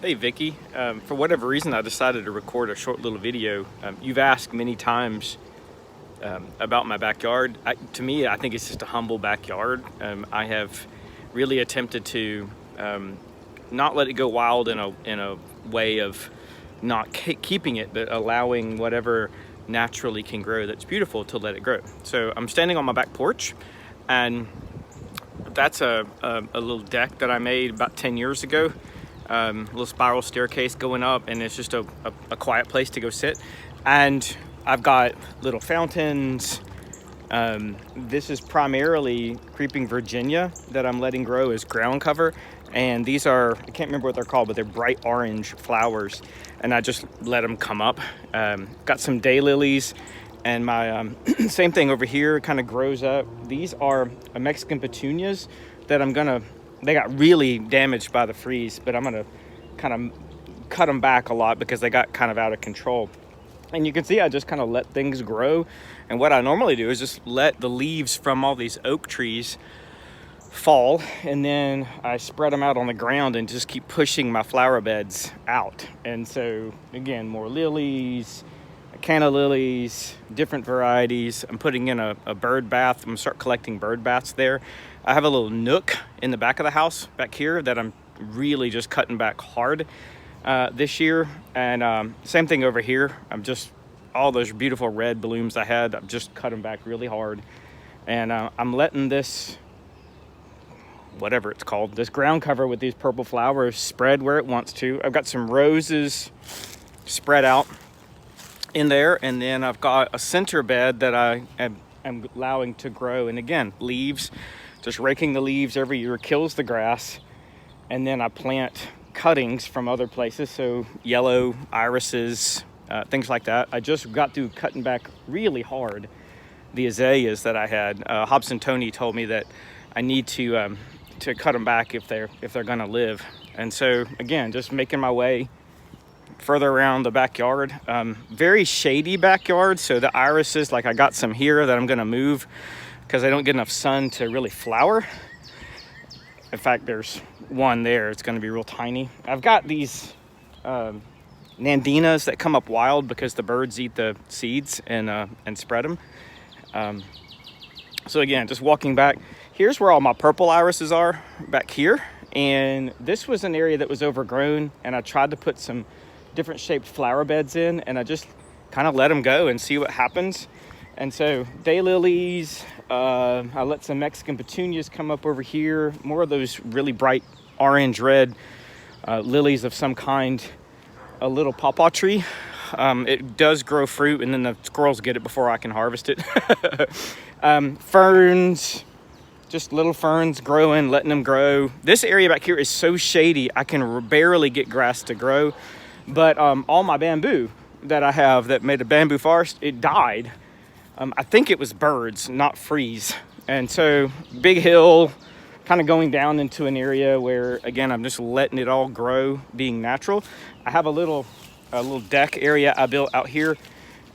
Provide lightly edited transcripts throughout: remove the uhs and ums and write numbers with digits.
Hey Vicky, for whatever reason I decided to record a short little video. You've asked many times about my backyard. To me, I think it's just a humble backyard. I have really attempted to not let it go wild in a way of not keeping it, but allowing whatever naturally can grow that's beautiful to let it grow. So I'm standing on my back porch, and that's a little deck that I made about 10 years ago. Little spiral staircase going up, and it's just a quiet place to go sit. And I've got little fountains. This is primarily creeping Virginia that I'm letting grow as ground cover. And these are, I can't remember what they're called, but they're bright orange flowers. And I just let them come up. Got some daylilies, and my same thing over here kind of grows up. These are Mexican petunias that they got really damaged by the freeze, but I'm gonna kind of cut them back a lot because they got kind of out of control. And you can see I just kind of let things grow. And what I normally do is just let the leaves from all these oak trees fall, and then I spread them out on the ground and just keep pushing my flower beds out. And so again, more lilies, canna lilies, different varieties. I'm putting in a bird bath. I'm gonna start collecting bird baths there. I have a little nook in the back of the house back here that I'm really just cutting back hard this year. And same thing over here. I'm just, all those beautiful red blooms I had, I've just cut them back really hard. And I'm letting this, whatever it's called, this ground cover with these purple flowers spread where it wants to. I've got some roses spread out in there, and then I've got a center bed that I am allowing to grow. And again, leaves, just raking the leaves every year kills the grass. And then I plant cuttings from other places, so yellow irises, things like that. I just got through cutting back really hard the azaleas that I had. Hobson Tony told me that I need to cut them back if they're gonna live. And so again, just making my way further around the backyard. Very shady backyard, so the irises, like I got some here that I'm gonna move because I don't get enough sun to really flower. In fact, there's one there, it's gonna be real tiny. I've got these nandinas that come up wild because the birds eat the seeds and spread them. So again, just walking back, here's where all my purple irises are, back here. And this was an area that was overgrown, and I tried to put some different shaped flower beds in, and I just kind of let them go and see what happens. And so daylilies, I let some Mexican petunias come up over here, more of those really bright orange red lilies of some kind, a little pawpaw tree. It does grow fruit, and then the squirrels get it before I can harvest it. Ferns, just little ferns growing, letting them grow. This area back here is so shady I can barely get grass to grow. But all my bamboo that I have that made a bamboo forest, it died. I think it was birds, not freeze. And so big hill, kind of going down into an area where, again, I'm just letting it all grow, being natural. I have a little deck area I built out here,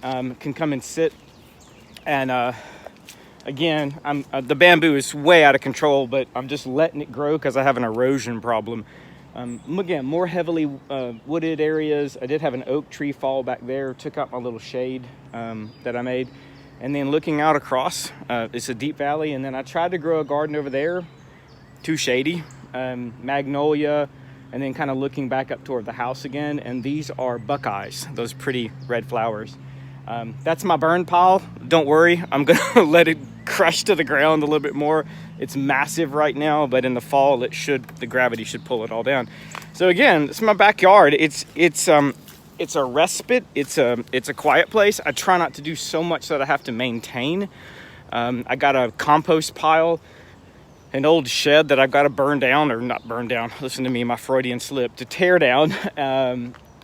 can come and sit. And again, the bamboo is way out of control, but I'm just letting it grow because I have an erosion problem. Again, more heavily wooded areas. I did have an oak tree fall back there, took out my little shade that I made. And then looking out across, it's a deep valley. And then I tried to grow a garden over there, too shady, magnolia, and then kind of looking back up toward the house again. And these are buckeyes, those pretty red flowers. That's my burn pile. Don't worry, I'm gonna let it crush to the ground a little bit more. It's massive right now, but in the fall, the gravity should pull it all down. So again, it's my backyard. It's a respite. It's a quiet place. I try not to do so much that I have to maintain. I got a compost pile, an old shed that I've got to burn down, or not burn down. Listen to me, my Freudian slip, to tear down.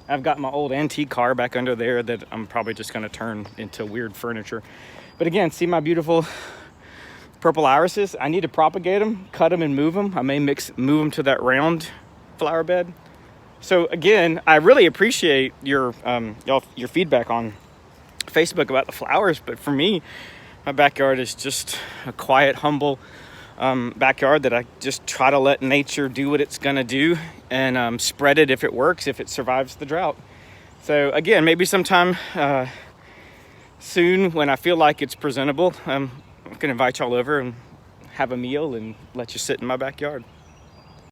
I've got my old antique car back under there that I'm probably just going to turn into weird furniture. But again, see my beautiful purple irises? I need to propagate them, cut them, and move them. I may move them to that round flower bed. So again, I really appreciate your feedback on Facebook about the flowers. But for me, my backyard is just a quiet, humble backyard that I just try to let nature do what it's gonna do, and spread it if it works, if it survives the drought. So again, maybe sometime soon when I feel like it's presentable, I'm gonna invite y'all over and have a meal and let you sit in my backyard.